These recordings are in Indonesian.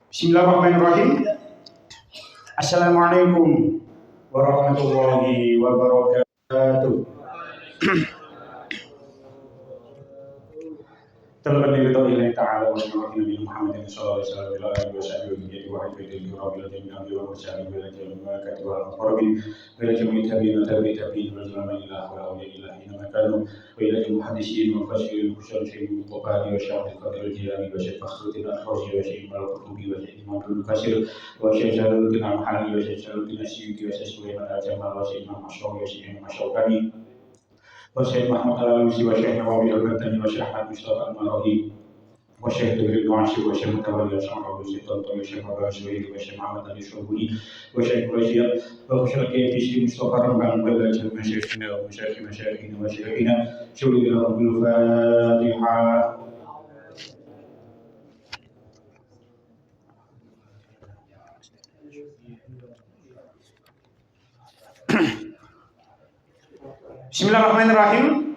Bismillahirrahmanirrahim. Assalamualaikum warahmatullahi wabarakatuh. Terlebih dahulu Ta'ala wa Nabi Muhammad sallallahu alaihi wasallam wa alihi wa sahbihi wa sallam wa sallam wa barakatuh wa qarabin wa ila jami'i tabi'in wa tabi'in wa jami'i ila awliya ilahi wa kanu wa ila jami'i muhaddisin wa fasirin wa syarhin Bukhari wa syarh Qadir Jilani wa syarh Fakhruddin Al-Razi wa syarh Al-Qurtubi wa syarh Imam Al-Qasir wa syarh Jalaluddin Al-Mahali wa syarh Jalaluddin Asyuti wa syarh Sulaiman Al-Jamal wa syarh Imam Ash-Shawi wa syarh Imam Ash-Shawkani وشيخ محمد الألوسي وشيخ نواوي البتاني وشيخ مصطفى المراغي وشيخ دبير الواشي وشيخ متولي وشيخ وشيخ طنطاوي وشيخ الراشوي وشيخ محمد علي الشربوني وشيخ رشيد وشيخ بشير مصطفى رمضان وشيخ مشايخنا ومشايخنا شولي لهم بالفاتحة. Bismillahirrahmanirrahim.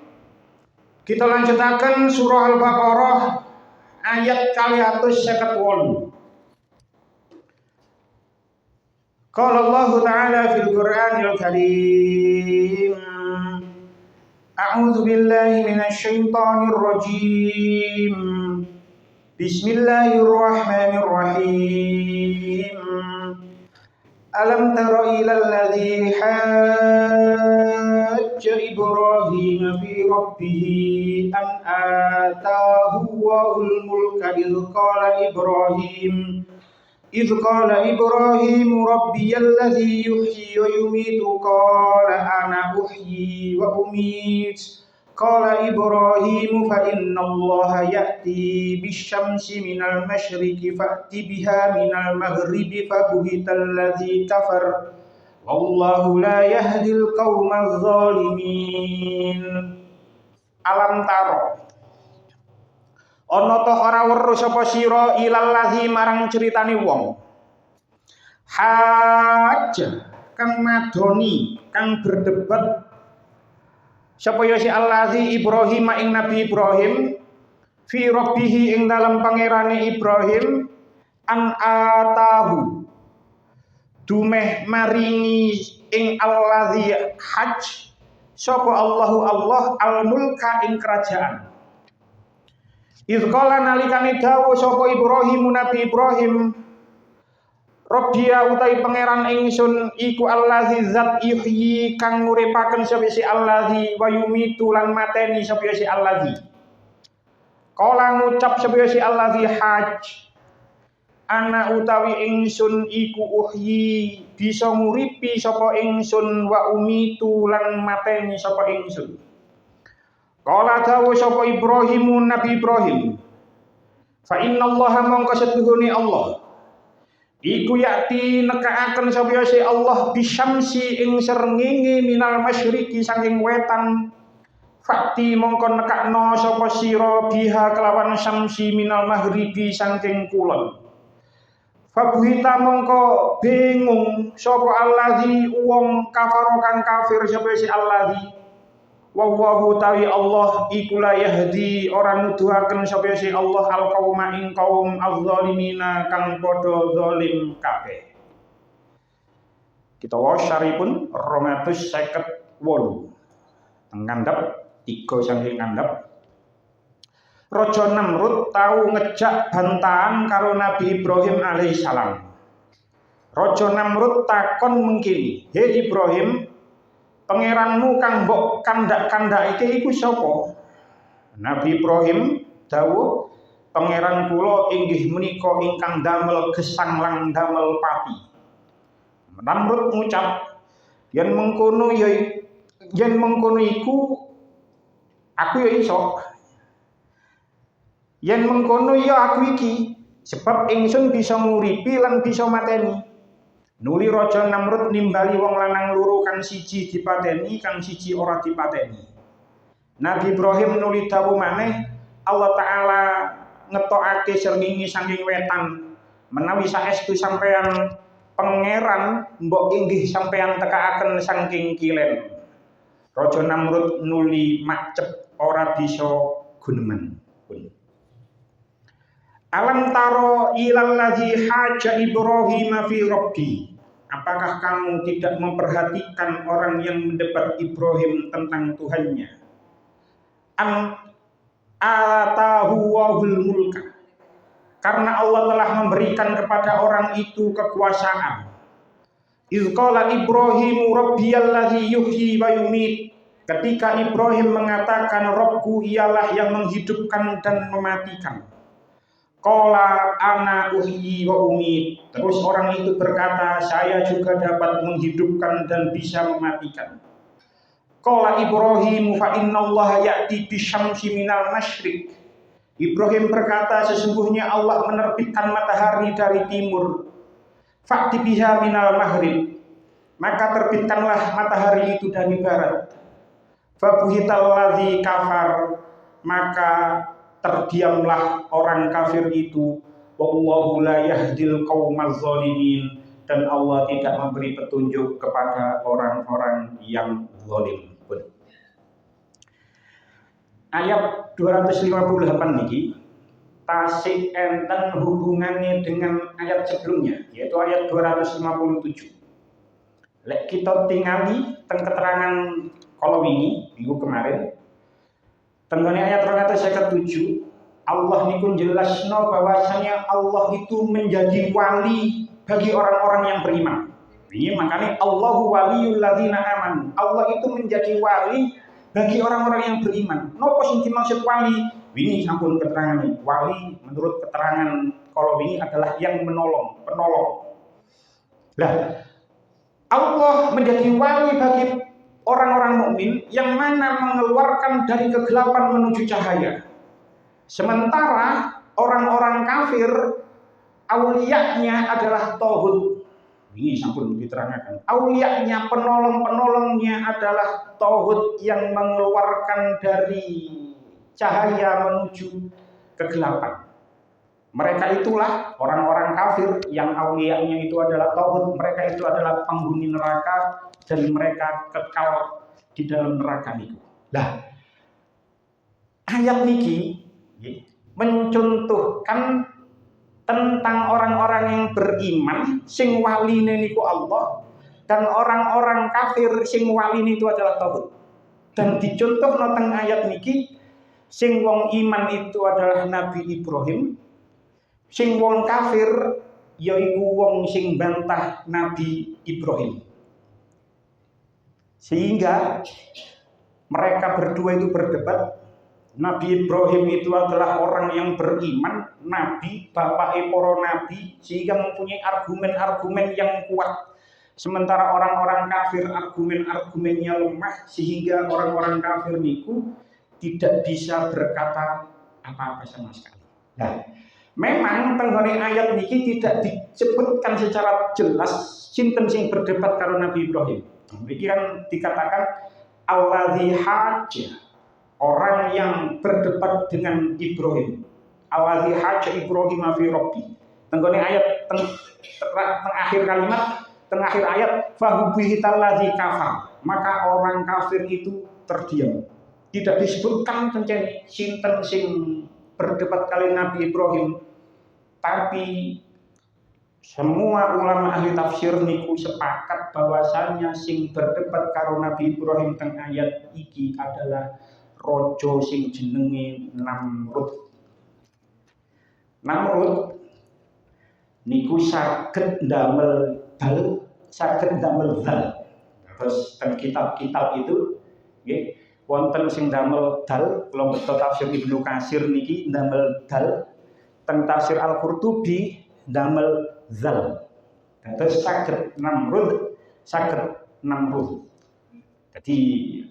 Kita lanjutakan surah Al-Baqarah ayat 258. Qala Allah Ta'ala fil Qur'anil Karim. A'udzu billahi minasy syaithanir rajim. Bismillahirrahmanirrahim. Alam tara ilal ladzi hajja Ibrahim fi rabbih an ataahu wal mulka idh qala Ibrahim rabbiyal ladzi yuhyi wa yumiitu qala ana uhyi wa umiit qala Ibrahim fa innallaha ya'ti bisyamsi minal masyriqi fa'ti biha minal maghribi fabuhital ladzi kafar wallahu la yahdil qaumal zalimin. Alam taro ana ta ora weruh sapa sira ilal ladzi marang critane wong hajja kang madoni kang berdebat sapa ya si allazi Ibrahim ing Nabi Ibrahim fi rabbih ing dalam pangerane Ibrahim an atahu dumeh maringi ing allazi hajj sapa Allahu Allah al mulka ing kerajaan. Idz qala nalikane dawuh sapa Ibrahim Nabi Ibrahim Rabbiya utai pangeran ingsun iku allazi zat yuhyi kang nguripaken sapa si allazi wa yumitu lan mateni sapa si allazi. Kala ngucap sapa si allazi hajj ana utawi ingsun iku uhyi bisa nguripi sapa ingsun wa umitu lan mateni sapa ingsun. Kala dawuh sapa Ibrahim Nabi Ibrahim fa innallaha mongko setuhune Allah iku yakti nekaaken sapa si Allah bisyamsi ing srengenge minal masyriqi saking wetan fakti mongko nekakno sapa sira biha kelawan syamsi minal maghribi saking kulon fabuhita mongko bingung sapa allazi wong kafaro kang kafir sapa si allazi wallahu tawi Allah iku la yahdi ora nuduhaken sapa si Allah al qauma ing kaum az-zalimina kang padha zalim kabeh. Kita wasyaripun 258 ngandhap 3 saking ngandhap. Raja Namrud tau ngejak bantahan karo Nabi Ibrahim alaihissalam. Raja Namrud takon mengkini, "He Ibrahim, pangeranmu kang mbok kandak-kandake iku sapa?" Nabi Ibrahim dawuh, "Pangeran kula inggih menika ingkang damel gesang lan damel pati." Namrud ngucap, "Yen mengkono iku aku ya iso. Yen mengkono ya aku iki, sebab ingsun bisa nguripi lan bisa mateni." Nuli Raja Namrud nimbali wong lanang loro kang siji dipateni kang siji ora dipateni. Nabi Ibrahim nuli dawuh maneh, Allah Ta'ala ngetokake srengenge saking wetan menawi saestu sampeyan pangeran mbok inggih sampeyan tekaaken saking kilen. Raja Namrud nuli macep ora bisa gunemen. Alam taro ilal ladzi haja Ibrahim fi rabbi. Apakah kamu tidak memperhatikan orang yang mendebat Ibrahim tentang Tuhannya? Am atahu wahul mulka. Karena Allah telah memberikan kepada orang itu kekuasaan. Iz qala Ibrahim rabbiyalladzi yuhyi wa yumit. Ketika Ibrahim mengatakan Rabbku ialah yang menghidupkan dan mematikan. Qala ana uhyi wa umit. Terus orang itu berkata, saya juga dapat menghidupkan dan bisa mematikan. Qala Ibrahim fa innallaha ya'ti bisyamsi minal masyriq. Ibrahim berkata, sesungguhnya Allah menerbitkan matahari dari timur. Fa'ti biha minal maghrib. Maka terbitkanlah matahari itu dari barat. Fa buhital ladzi kafar. Maka terdiamlah orang kafir itu. Wallahu la yahdil qaumaz zalimin. Dan Allah tidak memberi petunjuk kepada orang-orang yang zalim. Ayat 258 niki tasih enten hubungannya dengan ayat sebelumnya, yaitu ayat 257. Lek kita tingali teng keterangan kalau minggu kemarin tenggone ayat 257, Allah niku jelasno bahwasanya Allah itu menjadi wali bagi orang-orang yang beriman. Ini makanya Allahu waliyul ladzina amanu. Allah itu menjadi wali bagi orang-orang yang beriman. Nopo sing dimaksud wali? Ini sampun keterangan nih. Wali menurut keterangan kalau ini adalah yang menolong, penolong. Lah, Allah menjadi wali bagi orang-orang mukmin yang mana mengeluarkan dari kegelapan menuju cahaya. Sementara orang-orang kafir auliyanya adalah tauhid. Ini sampun diterangkan. Auliyanya, penolong-penolongnya adalah tauhid yang mengeluarkan dari cahaya menuju kegelapan. Mereka itulah orang-orang kafir yang auliyanya itu adalah tauhid. Mereka itu adalah penghuni neraka dan mereka kekal di dalam neraka niku. Lah, ayat niki mencontohkan tentang orang-orang yang beriman sing waline niku Allah dan orang-orang kafir sing waline itu adalah tauhid. Dan dicontohno teng ayat niki sing wong iman itu adalah Nabi Ibrahim, sing wong kafir yaiku wong sing bantah Nabi Ibrahim. Sehingga mereka berdua itu berdebat. Nabi Ibrahim itu adalah orang yang beriman, nabi, bapak para nabi, sehingga mempunyai argumen-argumen yang kuat. Sementara orang-orang kafir argumen-argumennya lemah, sehingga orang-orang kafir niku tidak bisa berkata apa-apa sama sekali. Nah, memang tenggone ayat niki tidak disebutkan secara jelas sinten sing berdebat karo Nabi Ibrahim. Iki kan dikatakan allazi haja, orang yang berdebat dengan Ibrahim. Allazi haja Ibrahim fi rabbi. Tenggone ayat teng akhir kalimat, teng akhir ayat fahubihi tallazi kafar. Maka orang kafir itu terdiam. Tidak disebutkan tentang sinten sing berdebat kali Nabi Ibrahim, tapi semua ulama ahli tafsir niku sepakat bahwasanya sing berdebat karo Nabi Ibrahim teng ayat iki adalah rojo sing jenenge Namrud. Namrud niku saged ndamel dal, saged ndamel dal. Terus teng kitab-kitab itu nggih wonten sing ndamel dal, kula beto tafsir Ibnu Katsir niki ndamel dal, teng tafsir Al-Qurtubi ndamel zal. Terus saged Namrud, saged Namrud. Jadi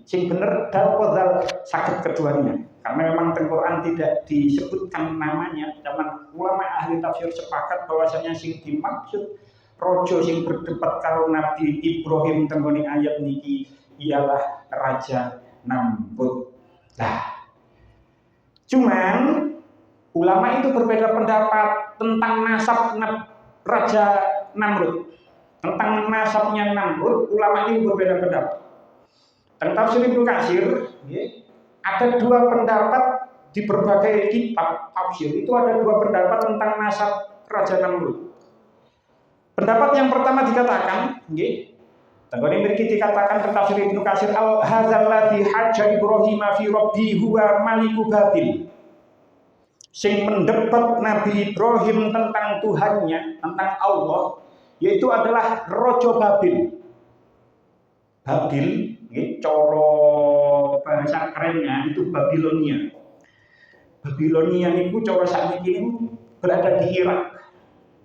sing bener dal zal saged keduanya. Karena memang teng Quran tidak disebutkan namanya, cuman ulama ahli tafsir sepakat bahwasanya sing dimaksud rojo sing berdebat karo Nabi Ibrahim tenggone ayat niki ialah Raja Namrud. Nah, cuman ulama itu berbeda pendapat tentang nasab Raja Namrud. Tentang nasabnya Namrud, ulama ini berbeda pendapat. Tentang tafsir Ibnu Katsir, ada dua pendapat di berbagai kitab tafsir itu ada dua pendapat tentang nasab Raja Namrud. Pendapat yang pertama dikatakan, nggih, tenggone mriki dikatakan tentang tafsir Ibnu Katsir al-hadzal ladzi hajja Ibrahim fi rabbi huwa maliku Babil. Sing mendebat Nabi Ibrahim tentang Tuhannya, tentang Allah, yaitu adalah Raja Babil. Babil, nggih, cara bahasa kerennya itu Babilonia. Babilonia niku cara sakniki niku berada di Irak.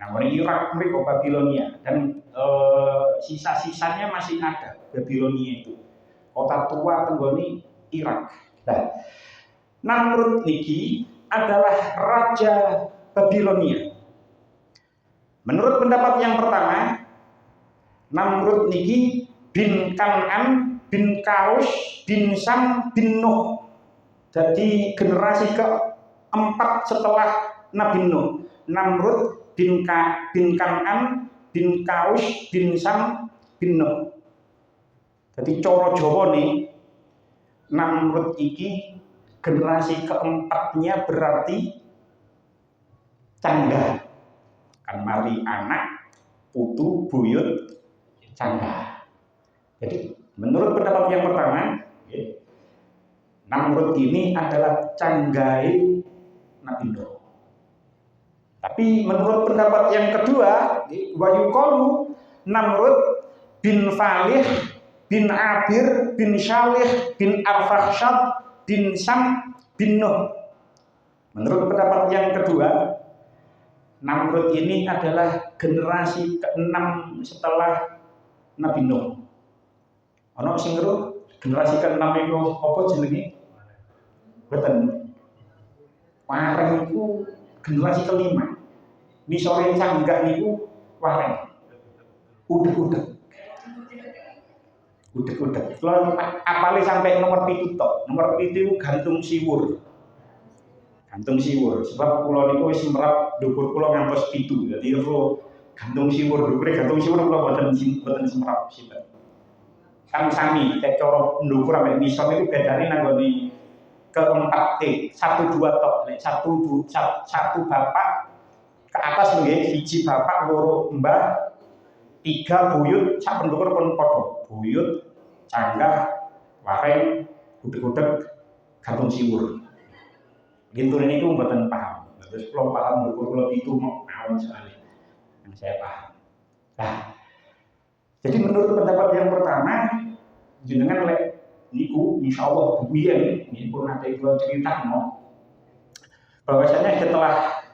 Nah, Irak mereka Babilonia dan sisa-sisanya masih ada Babilonia itu. Kota tua tenggoni Irak. Nah, Namrud niki adalah raja Babilonia. Menurut pendapat yang pertama, Namrud niki bin Kan'an bin Kaus bin Sam bin Nuh. Jadi generasi keempat setelah Nabi Nuh. Namrud bin Kan'an bin Kaus bin Sam bin Nuh. Jadi coro Jawa nih, Namrud iki generasi keempatnya berarti canggah. Kan mari anak putu buyut canggah. Jadi menurut pendapat yang pertama, Namrud ini adalah canggai Nabi Nuh. Tapi menurut pendapat yang kedua, wayuqalu Namrud bin Falih bin Abir bin Syalih bin Arfakhshad bin Sam bin Nuh. Menurut pendapat yang kedua, Namrud ini adalah generasi ke-6 setelah Nabi Nuh. Ana sing ngeru generasi ke-6 itu apa jenenge? Boten. Wareng iku generasi ke-5. Misore canggah niku wareng. Udeg-udeg. Udeg-udeg. Kalau apale sampai nomor 7 tok. Nomor 7 itu gantung siwur. Gantung siwur. Sebab kula niku wis merap dhuwur kula ngantos 7. Dadi ro gantung siwur, dhuwure gantung siwur kula boten semerap sinten. Kan sami tek cara ndukur ambek misor niku bedane nanggone keempat T, 1 2 tok. Nek satu bapak ke atas nggih, siji bapak, loro mbah, 3 buyut, sak pendukur pun padha. Buyut, canggah, wareng, udeg-udeg, gantung siwur. Gintune niku mboten paham. Terus kula paham ndukur kula itu mawon sekali. Yang saya paham. Nah, jadi menurut pendapat yang pertama, jenengan lek niku insyaallah buyen nggih pun nate kula critakno bahwasanya setelah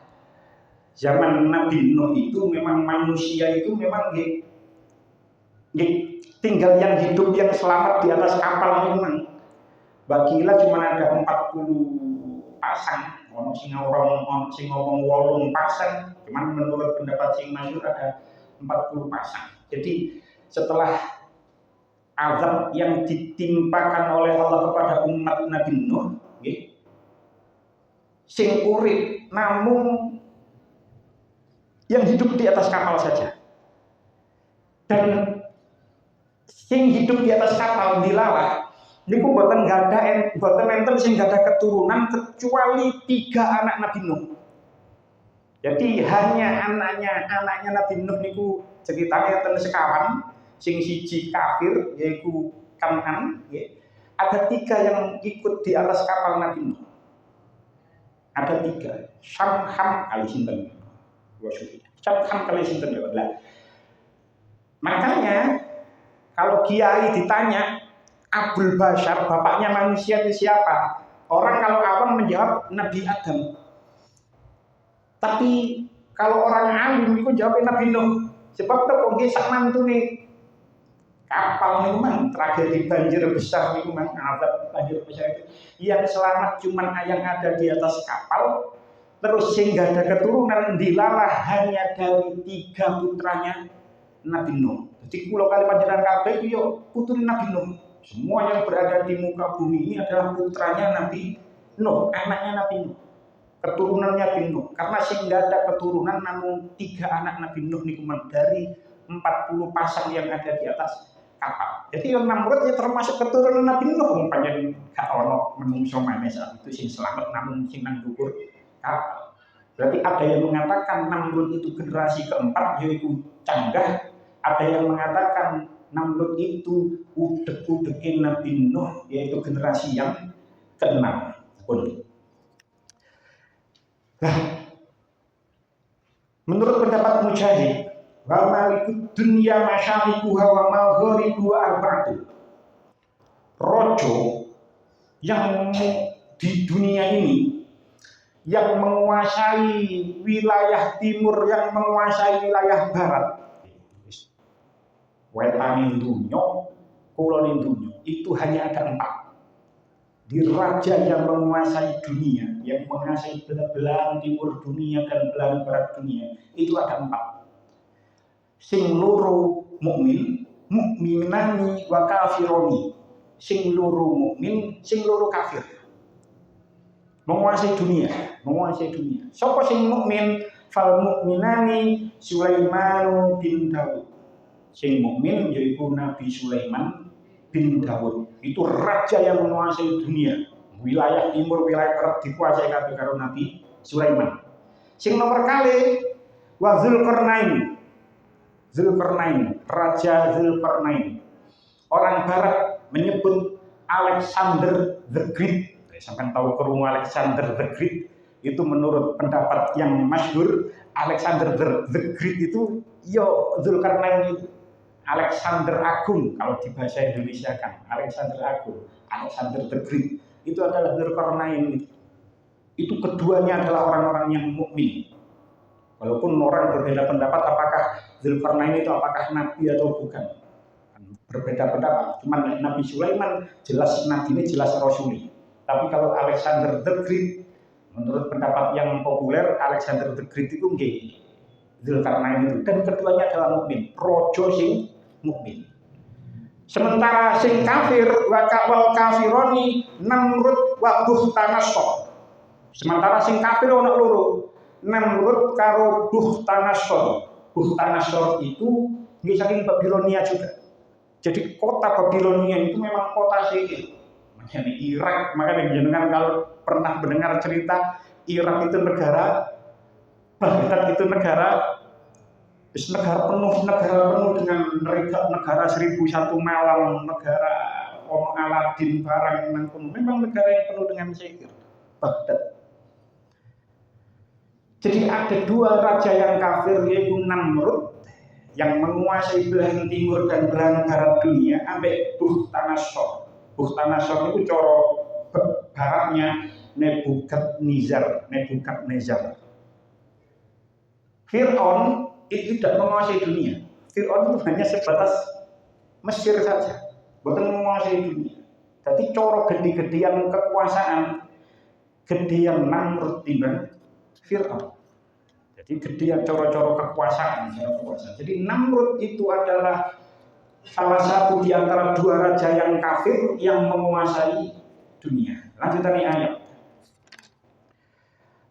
zaman Nabi Nuh itu memang manusia itu memang tinggal yang hidup yang selamat di atas kapal memang. Bagilah cuma ada 40 pasang, ono sing ngomong 8 pasang, cuman menurut pendapat sing masyhur ada 40 pasang. Jadi setelah azab yang ditimpakan oleh Allah kepada umat Nabi Nuh, sing urip namun yang hidup di atas kapal saja. Dan sing hidup di atas kapal dilalah niku boten enten sing gadah keturunan kecuali 3 anak Nabi Nuh. Jadi hanya anaknya Nabi Nuh niku ceritanya enten sekawan, sing siji kafir yaitu Kan'an, ada 3 yang ikut di atas kapal Nabi Nuh. Ada 3, Syamham kali sinten. Syamham kali sinten ya. Makanya kalau kiai ditanya Abul Bashar, bapaknya manusia itu siapa? Orang kalau awam menjawab Nabi Adam. Tapi kalau orang alim itu jawab Nabi Nuh. Sebab itu kok nggih sak mantune kapal niku mang tragedi banjir besar niku mang azab banjir besar itu. Yang selamat cuman yang ada di atas kapal, terus sehingga ada keturunan dilalah hanya dari 3 putranya Nabi Nuh. Jadi kula kali panjenengan kabeh yo putune Nabi Nuh. Semua yang berada di muka bumi ini adalah putranya Nabi Nuh, anaknya Nabi Nuh, keturunannya Nabi Nuh. Karena sehingga ada keturunan namun 3 anak Nabi Nuh niku dari 40 pasang yang ada di atas kapal. Jadi yang Namrud ya termasuk keturunan Nabi Nuh, panjen gak ono menungso maneh saat itu sing selamat namun sing nang dhuwur kapal. Berarti ada yang mengatakan Namrud itu generasi keempat yaitu Canggah, ada yang mengatakan Namrud itu udek-udekin Nabi Nuh yaitu generasi yang keenam. Nah, menurut pendapat Mujahid, wa malikud dunya masyariquha wa magharibuha arba'atu. Rojo yang di dunia ini yang menguasai wilayah timur, yang menguasai wilayah barat, wetanin dunya, kulonin dunya, itu hanya ada 4. Di raja yang menguasai dunia, yang menguasai belahan timur dunia dan belahan barat dunia, itu ada 4. Sing loro mukmin, mukminani wa kafironi. Sing loro mukmin, sing loro kafir. Menguasai dunia, menguasai dunia. Sapa sing mukmin? Fal mukminani Sulaiman bin Daud. Sing mukmin yaitu Nabi Sulaiman bin Daud. Itu raja yang menguasai dunia. Wilayah timur, wilayah barat dikuasai karo Nabi Sulaiman. Sing nomor kali wa Zulkarnain. Zulkarnain, Raja Zulkarnain. Orang barat menyebut Alexander the Great. Sampai tahu kerungu Alexander the Great, itu menurut pendapat yang masyhur Alexander the Great itu yo Zulkarnain itu Alexander Agung kalau di bahasa Indonesia kan Alexander Agung, Alexander the Great itu adalah Zulkarnain. Itu keduanya adalah orang-orang yang mukmin. Walaupun orang berbeda pendapat apakah Zulkarnain itu apakah nabi atau bukan, berbeda pendapat. Cuman Nabi Sulaiman jelas nabi, ini jelas rasuli. Tapi kalau Alexander the Great, menurut pendapat yang populer Alexander the Great itu nggih Zulkarnain itu, dan keduanya adalah mukmin, rojo sing mukmin. Sementara sing kafir wal kafironi Namrud wa Bukhtanasor. Sementara sing kafir ana loro, Namrud karo Bukhtanasor. Bukhtanasor itu nggih saking Babilonia juga. Jadi kota Babilonia itu memang kota sihir. Makanya Irak, makanya jenengan kalau pernah mendengar cerita Irak itu negara, Baghdad itu negara penuh dengan negara 1001 malam, negara ono Aladin barang nang kono. Memang negara yang penuh dengan sihir, Baghdad. Jadi ada 2 raja yang kafir yaitu Namrud yang menguasai belahan timur dan belahan barat dunia, ambek Bukhtanasor. Bukhtanasor itu coro baratnya Nebukadnezar. Fir'aun itu tidak menguasai dunia. Fir'aun itu hanya sebatas Mesir saja, bukan menguasai dunia. Jadi coro gede-gedean kekuasaan, gedean Namrud timbang Fir'aun. Jadi gedean coro-coro kekuasaan. Jadi Namrud itu adalah salah satu di antara 2 raja yang kafir yang menguasai dunia. Lanjutan ayat.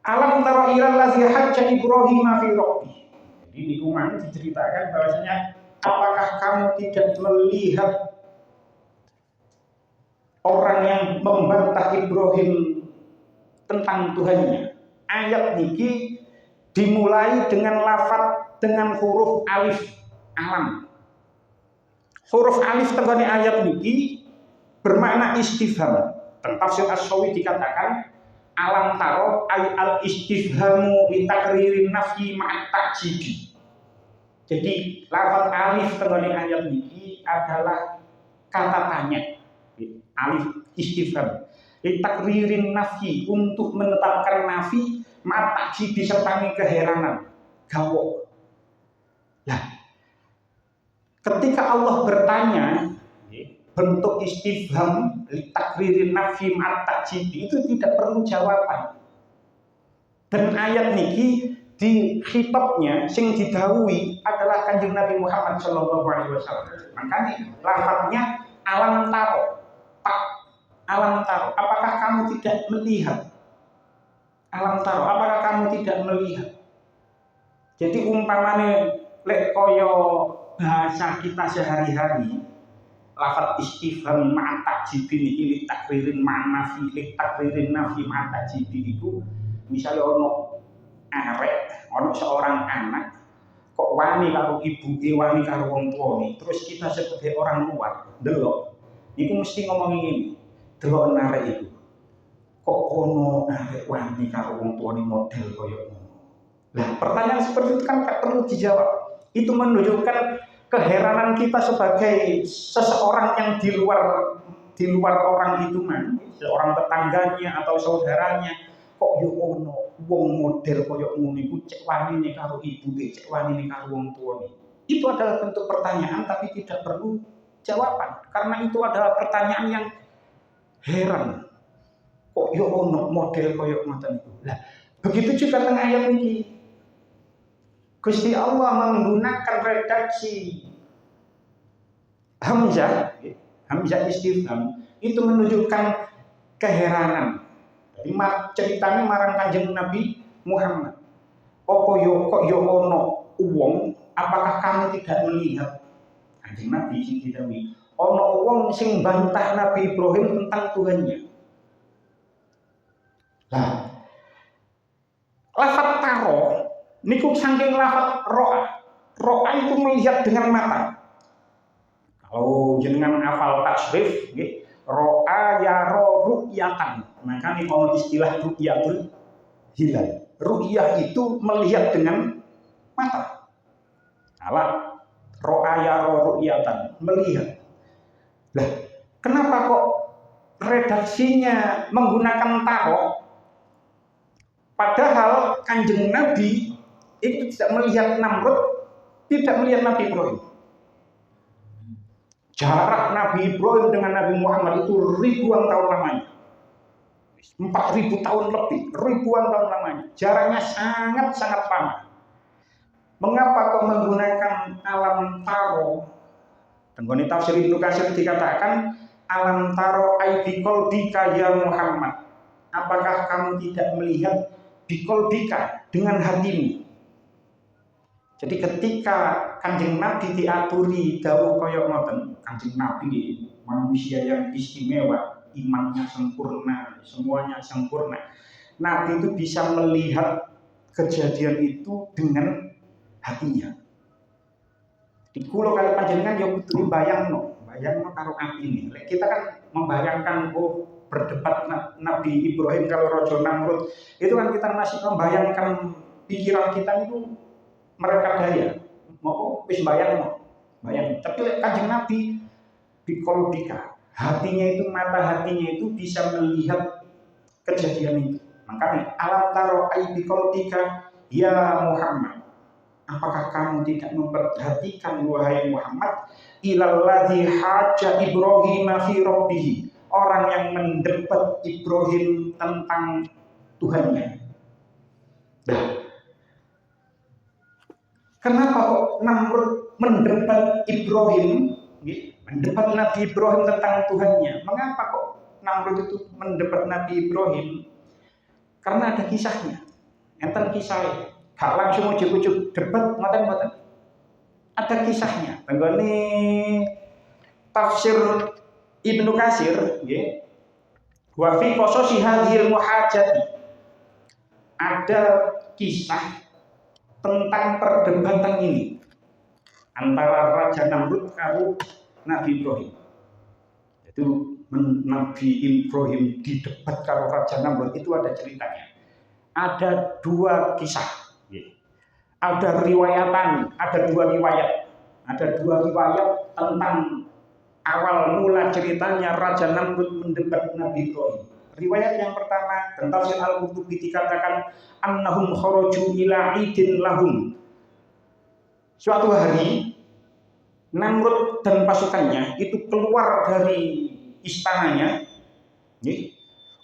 Alam tara ilal ladzi hajja Ibrahim fi rabbih. Jadi di Quran diceritakan bahwasanya apakah kamu tidak melihat orang yang membantah Ibrahim tentang Tuhannya. Ayat niki dimulai dengan lafaz dengan huruf alif alam. Huruf alif tengene ayat niki bermakna istifham. Teng tafsir As-Sawi dikatakan alam taro ay al istifhamu li takririn nafyi ma'at ta'jibi. Jadi lafaz alif tengene ayat niki adalah kata tanya. Alif istifham li takririn nafyi, untuk menetapkan nafi ma'at ta'jibi serta keheranan. Gawok. Nah, ketika Allah bertanya, bentuk istifham takririn nafi ma'at ta'jibi itu tidak perlu jawaban. Dan ayat niki di khitabnya sing didhawuhi adalah Kanjeng Nabi Muhammad sallallahu alaihi wasallam. Makanya lafadznya alam taro. Pak, alam taro, apakah kamu tidak melihat? Alam taro, apakah kamu tidak melihat? Jadi umpamane lek koyo bahasa kita sehari-hari, lafaz istifham ma'a takjibin iki li takririn ma'nafi li takririn nafi ma'a takjibin iku misale ono arek ono seorang anak kok wani karo ibuke wani karo wong tuane terus kita sebagai orang luar delok iku mesti ngomong ngene delok arek iku kok ono arek wani karo wong tuane model koyo ngono. Nah, pertanyaan seperti itu kan gak perlu dijawab. Itu menunjukkan keheranan kita sebagai seseorang yang di luar orang itu man, seorang tetangganya atau saudaranya, kok yo ono wong model koyo ngono iku cek wanine karo ibuke, cek wanine karo wong tuane. Itu adalah bentuk pertanyaan tapi tidak perlu jawaban karena itu adalah pertanyaan yang heran. Kok yo ono model koyo ngoten iku. Lah, begitu juga teng ayat ini. Gusti Allah menggunakan redaksi hamzah istifham itu menunjukkan keheranan. Jadi ceritanya marang Kanjeng Nabi Muhammad. Kok yo ono wong, apakah kamu tidak melihat? Kanjeng Nabi sing didhawuhi, ono wong sing bantah Nabi Ibrahim tentang Tuhannya. Lah, lafaz taro niku saking lafaz ro'a. Ro'a itu melihat dengan mata. Kalau jenengan hafal tasrif, ro'a yaro ru'yatan. Maka ini mau istilah ru'yatul hilal. Ru'yah itu melihat dengan mata. Alah, ro'a yaro ru'yatan, melihat. Lah, kenapa kok redaksinya menggunakan taro? Padahal Kanjeng Nabi itu tidak melihat Namrud, tidak melihat Nabi Ibrahim. Jarak Nabi Ibrahim dengan Nabi Muhammad itu ribuan tahun lamanya. 4.000 tahun lebih, ribuan tahun lamanya. Jaraknya sangat-sangat lama. Mengapa kok menggunakan alam taro? Tenggone tafsir Ibnu Katsir dikatakan alam taro ai biqalbika ya Muhammad. Apakah kamu tidak melihat biqalbika dengan hatimu? Jadi ketika Kanjeng Nabi diaturi dawuh kaya ngoten, Kanjeng Nabi manusia yang istimewa, imannya sempurna, semuanya sempurna. Nabi itu bisa melihat kejadian itu dengan hatinya. Di kulo kali panjenengan yo kudu bayangno karo atine. Kita kan membayangkan berdebat Nabi Ibrahim kalau Raja Namrud, itu kan kita masih membayangkan pikiran kita itu mereka daya, mau wis bayang. Tapi Kanjeng Nabi biqalbika, hatinya itu mata hatinya itu bisa melihat kejadian itu. Makanya alam taro ai biqalbika ya Muhammad. Apakah kamu tidak memperhatikan wahai Muhammad ilalladzi haja Ibrahim fi rabbih, orang yang mendebat Ibrahim tentang Tuhannya. Nah, kenapa kok Namrud mendebat Ibrahim, mendebat Nabi Ibrahim tentang Tuhannya? Mengapa kok Namrud itu mendebat Nabi Ibrahim? Karena ada kisahnya. Enten kisahnya. Gak langsung ujuk-ujuk debat ngoten-ngoten. Ada kisahnya. Tenggone tafsir Ibnu Katsir, nggih. Wa fi qasasi hadhil muhajati. Ada kisah tentang perdebatan ini antara Raja Namrud karo Nabi Ibrahim. Itu Nabi Ibrahim didebat karo Raja Namrud itu ada ceritanya. Ada dua kisah. Ada riwayatan, ada dua riwayat tentang awal mula ceritanya Raja Namrud mendebat Nabi Ibrahim. Riwayat yang pertama, dan tafsir Al-Qurtubi dikatakan annahum kharaju ila idin lahum. Suatu hari Namrud dan pasukannya itu keluar dari istananya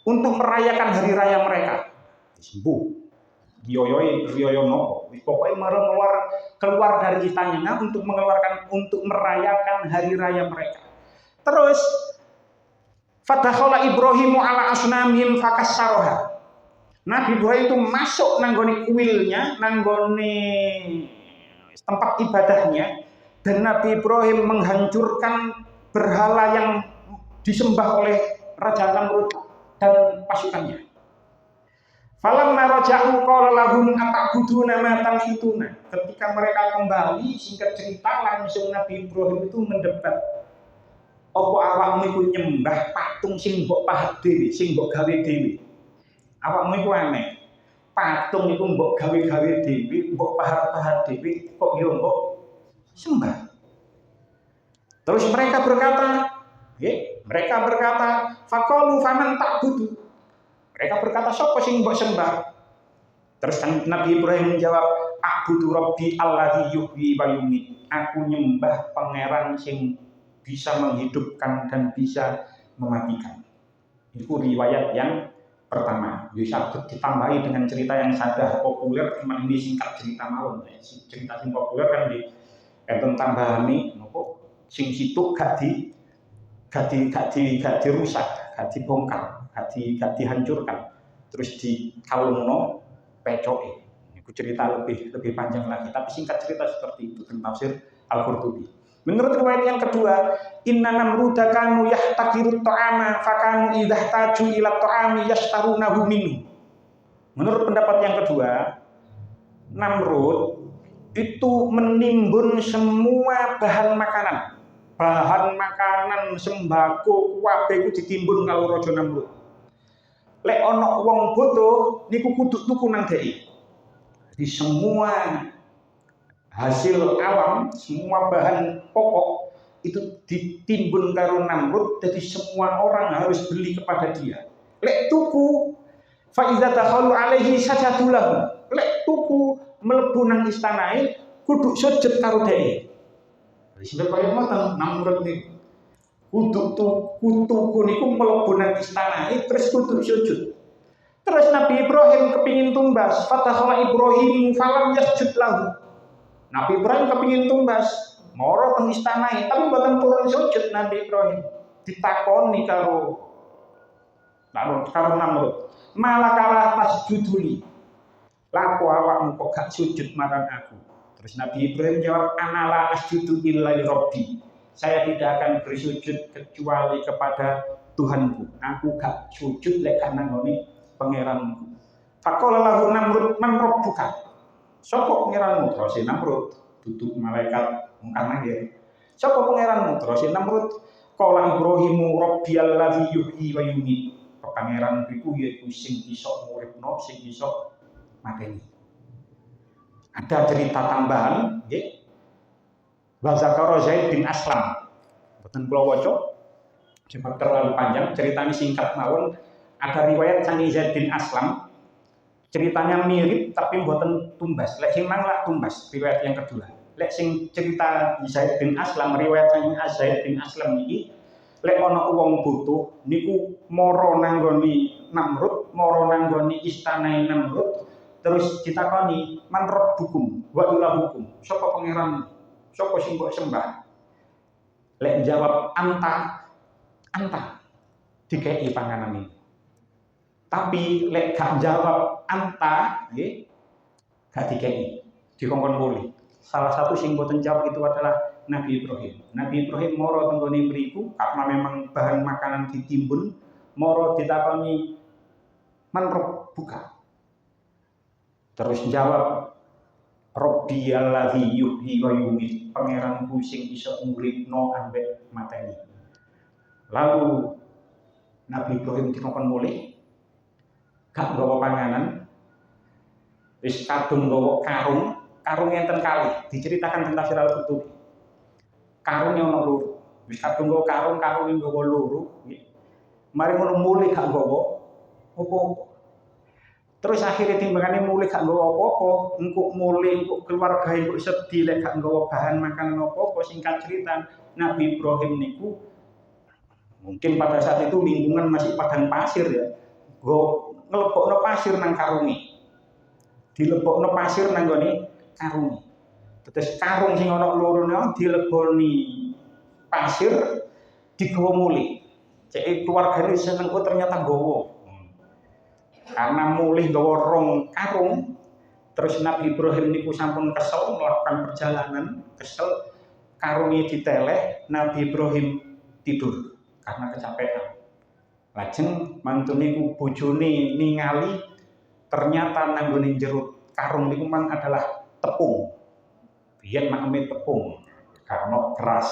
untuk merayakan hari raya mereka. Sembuh. Yoyono, pokoknya keluar dari istananya untuk merayakan hari raya mereka. Terus fadakhala Ibrahimu ala asnamihim fakassaroha. Nabi Ibrahim itu masuk nanggone kuilnya, nanggone tempat ibadahnya, dan Nabi Ibrahim menghancurkan berhala yang disembah oleh Raja Namrud dan pasukannya. Falamma raja'u qala lahum ata'buduna ma tanhituna. Ketika mereka kembali, singkat cerita langsung Nabi Ibrahim itu mendebat. Apa awakmu iku nyembah patung sing mbok pahat dhewe, sing mbok gawe dhewe. Awakmu iku aneh. Patung iku mbok gawe-gawe dhewe, mbok pahat-pahat dhewe, kok yo mbok sembah. Terus mereka berkata, faqalu faman ta'budu. Mereka berkata, sapa sing mbok sembah? Terus Nabi Ibrahim menjawab, a'budu rabbi alladzi yuhyi wa yumiit. Aku nyembah pangeran sing bisa menghidupkan dan bisa mematikan. Itu riwayat yang pertama. Bisa ditambahi dengan cerita yang sadah populer, cuma ini singkat cerita mawon. Cerita sing populer kan di enten tambahane nopo sing situ gak dirusak, gak dibongkar, gak dihancurkan, terus dikalungno pecoke. Itu cerita lebih panjang lagi, tapi singkat cerita seperti itu tentang tafsir Al-Qurtubi. Menurut riwayat yang kedua, inna namruda kanu yahtakirut ta'ama fakanu idza taju ila ta'ami yastarunahu minhu. Menurut pendapat yang kedua, Namrud itu menimbun semua bahan makanan sembako kabeh iku ditimbun karo Raja Namrud. Lek ana wong bodoh niku kudu tuku nang dhek. Di semua hasil alam, semua bahan pokok itu ditimbun karo Namrud, jadi semua orang harus beli kepada dia. Lek tuku fa iza dakhalu alaihi sajadulahu. Lek tuku mlebu nang istanae kudu sujud karo dhek. Sing kaya ngoten Namrud niku. Kudu tuku niku mlebu nang istanae terus kudu sujud. Terus Nabi Ibrahim kepingin tumbas, fatakhala Ibrahim falam yasjud lahu. Nabi Ibrahim kepingin tumbas, moro teng istanae tapi mboten turun sujud. Nabi Ibrahim ditakoni karo Namrud, malah kalah tasjuduli. Laku awakmu kok gak sujud marang aku? Terus Nabi Ibrahim jawab, anala asjudu illa li rabbi. Saya tidak akan bersujud kecuali kepada Tuhanku. Aku gak sujud lek gak nangoni pangeranku. Faqala lahu Namrud man rabbuka. Sapa pangeranmu? Terus Namrud duduk malaikat mungkar nggih. Sapa pangeranmu? Terus Namrud qala Ibrahimu rabbiyal ladzi yuhyi wa yumiit. Pangeranku iku yaiku sing iso nguripno, sing iso mateni. Ada cerita tambahan, nggih. Wa zakara Zaid bin Aslam. Boten kula waca, sebab terlalu panjang, ceritanya singkat mawon. Ada riwayat sangi Zaid bin Aslam. Ceritanya mirip tapi mboten tumbas. Lek sing mang lak tumbas, riwayat yang kedua. Lek sing cerita Zaid bin Aslam, riwayat sangi Zaid bin Aslam niki, lek ana wong butuh niku mara nanggoni Namrud, mara nanggoni istanae Namrud. Terus ditakoni man rabbukum wa ilahukum. Sapa pangeran? Sapa sing mbok sembah? Lek jawab anta dikei panganan ini. Tapi lek gak jawab anta, nggih, gak dikei, dikongkon muli. Salah satu sing mboten jawab itu adalah Nabi Ibrahim. Nabi Ibrahim moro tenggone mriku karena memang bahan makanan ditimbun, moro ditakoni man rabbuka. Terus jawab Rabbi alladzi yuhyi wa yumiit. Pangeranku sing iso nguripno ambek mateni. Lalu Nabi Ibrahim dikongkon mulih, gak nggawa panganan, wis kadung nggawa karung enten kali, diceritakan tentang tafsir Al-Qurtubi. Karungnya ono loro, wis kadung nggawa karung nggawa loro, mari ngono mulih gak nggawa apa-apa. Terus akhirnya timbangannya mulai gak nggawa apa-apa, engkok mulai, engkok keluarga, engkok sedih, lek gak nggawa bahan makanan apa-apa. Singkat cerita, Nabi Ibrahim niku mungkin pada saat itu lingkungan masih padang pasir ya, ngelebokno pasir nang karungi, dilebokno pasir nang gone karungi. Terus karung sing ana lorone dileboni pasir, digawa mulih. Cek keluargane seneng kok ternyata nggawa. Karena mulih nggawa rong karung, terus Nabi Ibrahim niku sampun kesel melakukan perjalanan, kesel karungnya diteleh, Nabi Ibrahim tidur karena kecapean. Lajeng mantune ku bojone ningali ternyata nanggone jero karung niku mang adalah tepung. Biyen makame tepung karena keras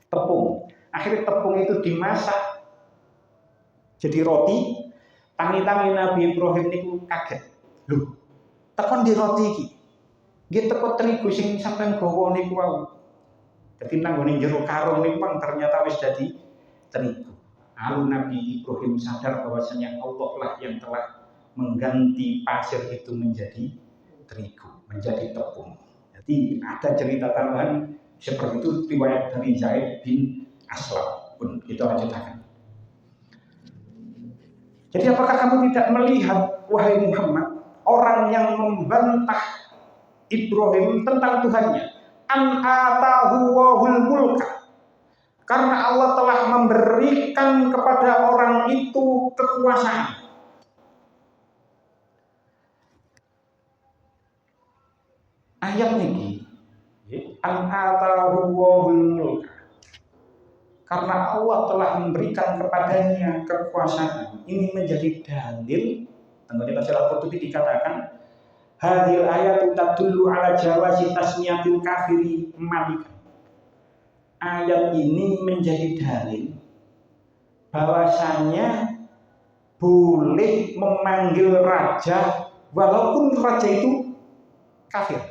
tepung. Akhirnya tepung itu dimasak jadi roti. Tangi-tangi Nabi Ibrahim niku kaget. Lho, tekon di roti iki. Nggih teko terigu sing sampeyan gawa niku wau. Dadi nanggone jero karung niku mang ternyata wis dadi terigu. Lalu Nabi Ibrahim sadar bahwasanya Allah lah yang telah mengganti pasir itu menjadi terigu, menjadi tepung. Jadi ada cerita tambahan seperti itu riwayat dari Zaid bin Aslam. Pun kita lanjutkan. Jadi apakah kamu tidak melihat, wahai Muhammad, orang yang membantah Ibrahim tentang Tuhannya? An atahu wahul mulka. Karena Allah telah memberikan kepada orang itu kekuasaan. Ayat ini, an atahu wahul mulka. Karena Allah telah memberikan kepadanya kekuasaan. Ini menjadi dalil. Tentu kita Tafsir Qurtubi dikatakan, hadhil ayatu tadullu ala jawazi tasmiyatil kafiri malikan. Ayat ini menjadi dalil bahwasanya boleh memanggil raja walaupun raja itu kafir.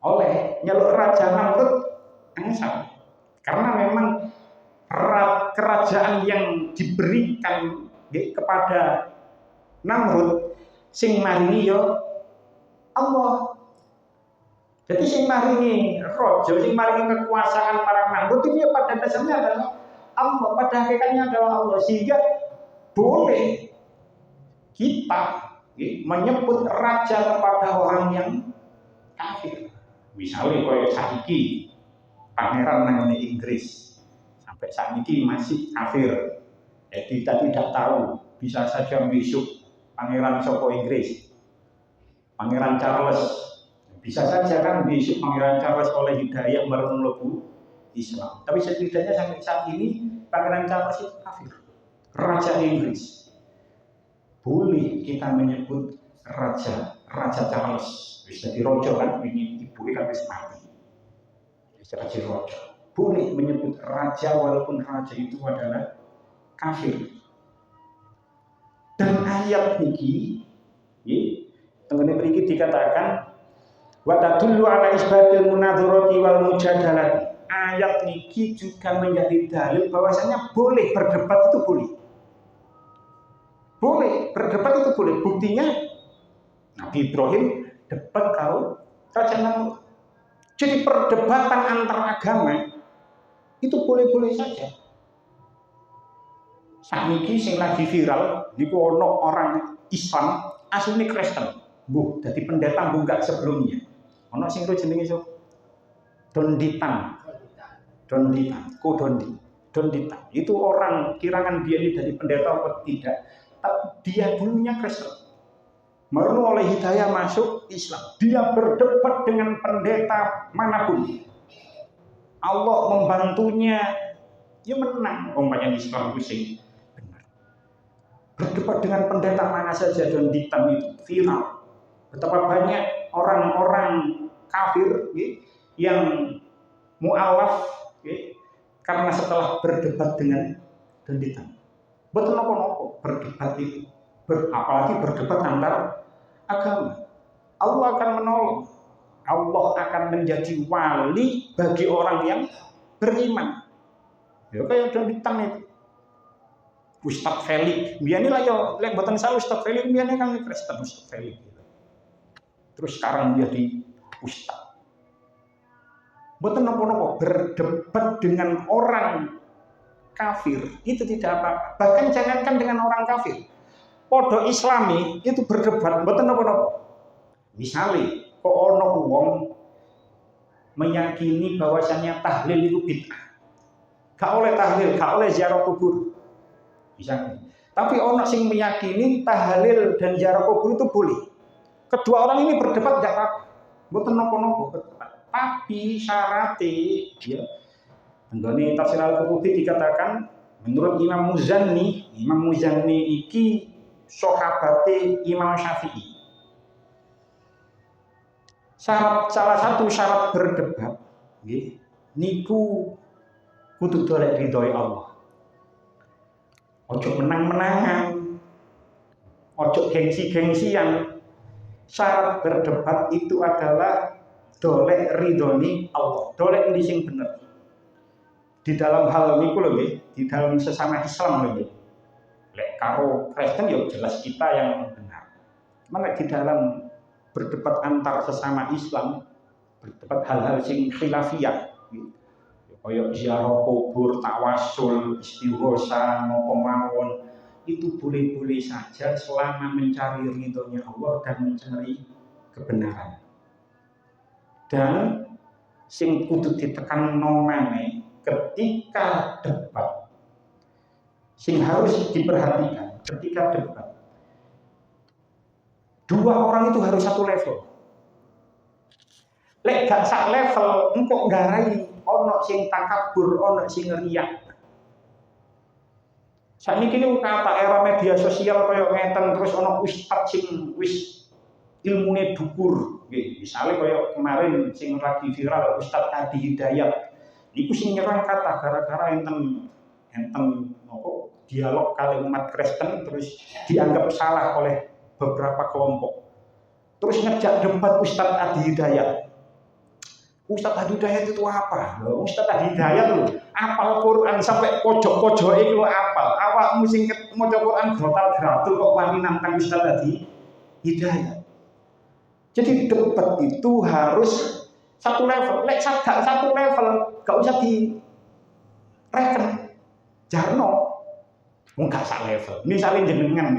Oleh nyeluk raja Namrud angsal. Karena memang kerajaan yang diberikan kepada Namrud sing maringi yo Allah. Jadi sing maringi raja, sing maringi kekuasaan para Namrud itu pada dasarnya adalah Allah, pada hakikatnya adalah Allah. Sehingga boleh kita menyebut raja kepada orang yang kafir. Misalnya kayak saiki pangeran nang Inggris sampai saat ini masih kafir. Jadi kita tidak tahu, bisa saja besok pangeran saka Inggris, Pangeran Charles. Bisa saja kan besok Pangeran Charles oleh hidayah mlebu Islam. Tapi setidaknya sampai saat ini Pangeran Charles itu kafir. Raja Inggris. Boleh kita menyebut Raja Charles. Bisa dirojo kan, ini ibu kan bisa mati. Bisa dirojo. Boleh menyebut raja walaupun raja itu adalah kafir. Dan ayat ini, teman-teman berikut dikatakan wa tadullu ala isbatil munadzarati wal mujadalati. Ayat niki juga menjadi dalil bahwasanya boleh berdebat itu boleh. Boleh berdebat itu boleh. Buktinya Nabi Ibrahim debat karo Raja Namrud. Jadi perdebatan antar agama itu boleh-boleh saja. Sakniki sing lagi viral niku ono orang Islam asline Kristen. Mbuh dadi pendeta bunggak sebelumnya. Ono sing jenenge Donditan. Donditan. Itu orang kirangan dia ini dari pendeta atau tidak. Tapi dia dulunya Kristen. Baru oleh hidayah masuk Islam. Dia berdebat dengan pendeta manapun. Allah membantunya. Dia menang. Umpamanya Islam itu sing benar. Berdebat dengan pendeta mana saja Donditan itu viral. Betapa banyak orang-orang kafir yang mu'alaf karena setelah berdebat dengan Donditan. Betul nopo berdebat itu, apalagi berdebat antar agama. Allah akan menolong. Allah akan menjadi wali bagi orang yang beriman. Ya kayak Donditan itu. Ustaz Felix, biyen lah yo lek mboten salah Ustaz Felix biyen kan Kristen Ustaz Felix. Terus sekarang menjadi ustaz. Mboten napa-napa berdebat dengan orang kafir itu tidak apa-apa. Bahkan jangankan dengan orang kafir. Podo Islami itu berdebat mboten napa-napa. Misalnya kok ono wong meyakini bahwasanya tahlil itu bid'ah. Gak oleh tahlil, gak oleh ziarah kubur. Misalnya. Tapi ono sing meyakini tahlil dan ziarah kubur itu boleh. Kedua orang ini berdebat tidak apa-apa, mboten napa-napa berdebat. Tapi syaratnya ya, Tenggone tafsir Al-Qurtubi dikatakan menurut Imam Muzanni iki sahabate Imam Syafi'i. Salah satu syarat berdebat nggih niku kudu golek ridhoi Allah. Ojo menang-menangan, ojo gengsi-gengsian. Syarat berdebat itu adalah dolek ridhoni Allah, dolek ndi sing bener. Di dalam hal niku lho nggih, di dalam sesama Islam lho nggih. Lek karo Kristen ya jelas kita yang benar. Mana di dalam berdebat antar sesama Islam, berdebat hal-hal sing khilafiyah gitu. Kaya ziarah kubur, tawasul, istighosa, napa mawon itu boleh-boleh saja selama mencari ridhonya Allah dan mencari kebenaran. Dan sing kudu ditekan nomane ketika debat, sing harus diperhatikan ketika debat, dua orang itu harus satu level. Lek gak sak level, engkok nggarai ono sing takabur, ono sing riak. Sakniki niku kata era media sosial kaya ngeten terus ono ustaz sing wis ilmune dhuwur, nggih. Misale kaya kemarin sing lagi viral Ustaz Adi Hidayat. Niku sing nyerang kata gara-gara enten dialog kali umat Kristen terus dianggap salah oleh beberapa kelompok. Terus ngejak debat Ustaz Adi Hidayat. Ustaz Adi Hidayat itu apa? Ustaz Adi Hidayat lho, apal Quran sampai pojok-pojoke lho apal. Awakmu sing maca Quran grotal-gratul kok wani nantang Ustaz Adi Hidayat. Jadi debat itu harus satu level. Lek gak satu level, gak usah direken. Jarno enggak sak level. Misalnya jenengan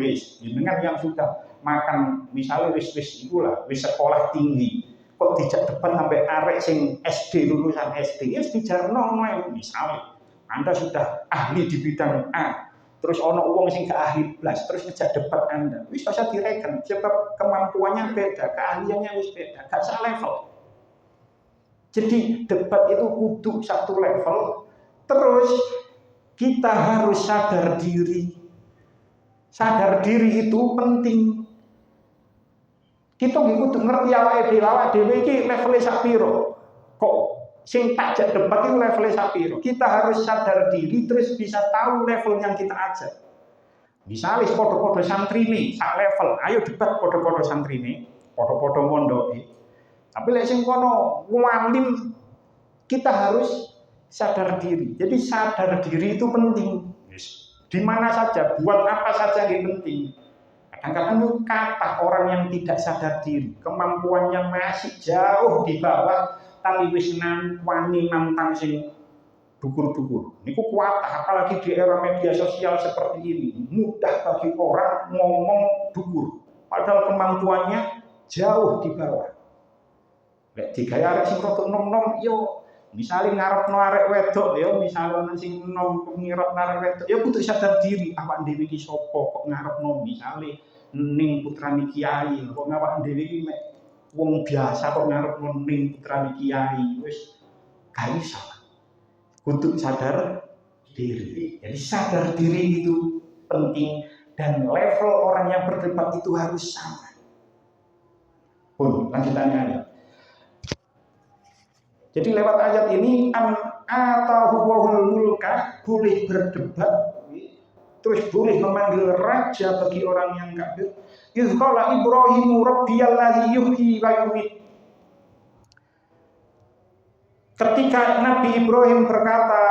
yang sudah makan misalnya wis itulah, wis sekolah tinggi. Kok dijak depan sampai arek sing SD, lulusan SD, ya dijarno misalnya Anda sudah ahli di bidang A, terus ono wong sing gak ahli blas, terus ngejak debat Anda, wis bisa direken, sebab kemampuannya beda, keahliannya wis beda, gak sak level. Jadi debat itu kudu satu level, terus kita harus sadar diri. Sadar diri itu penting. Kita kudu ngerti awake dhewe iki levele sak piro. Kok sing tak jak debat itu levele sak piro. Kita harus sadar diri terus bisa tahu level yang kita ajak. Misalnya podo-podo santrine sak level, ayo debat podo-podo santrine, podo-podo mondoke. Tapi lek sing kono walim kita harus sadar diri. Jadi sadar diri itu penting. Di mana saja, buat apa saja yang penting. Kadang-kadang itu kata orang yang tidak sadar diri, kemampuannya masih jauh di bawah, tapi wis wani nantang sing dukur-dukur. Niku kuat, apalagi di era media sosial seperti ini, mudah bagi orang ngomong dukur, padahal kemampuannya jauh di bawah. Lek digaya arek sing rodok nom-nom, yo misalnya ngarepno arek wedok, yo misalnya ana sing nom ngirep arek wedok, yo kudu sadar diri, awak dhewe iki sapa kok ngarepno misale ning putrane kiai, kok awak dhewe iki mek wong biasa kok ngarepno ning putrane kiai, wis gak iso. Kudu sadar diri. Jadi sadar diri itu penting dan level orang yang berdebat itu harus sama. Pun lanjutannya ada. Jadi lewat ayat ini atahu wahul mulka boleh berdebat, terus boleh memanggil raja bagi orang yang kafir. Idz qala Ibrahimu rabbiyallazi yuhyi wa yumiit. Ketika Nabi Ibrahim berkata,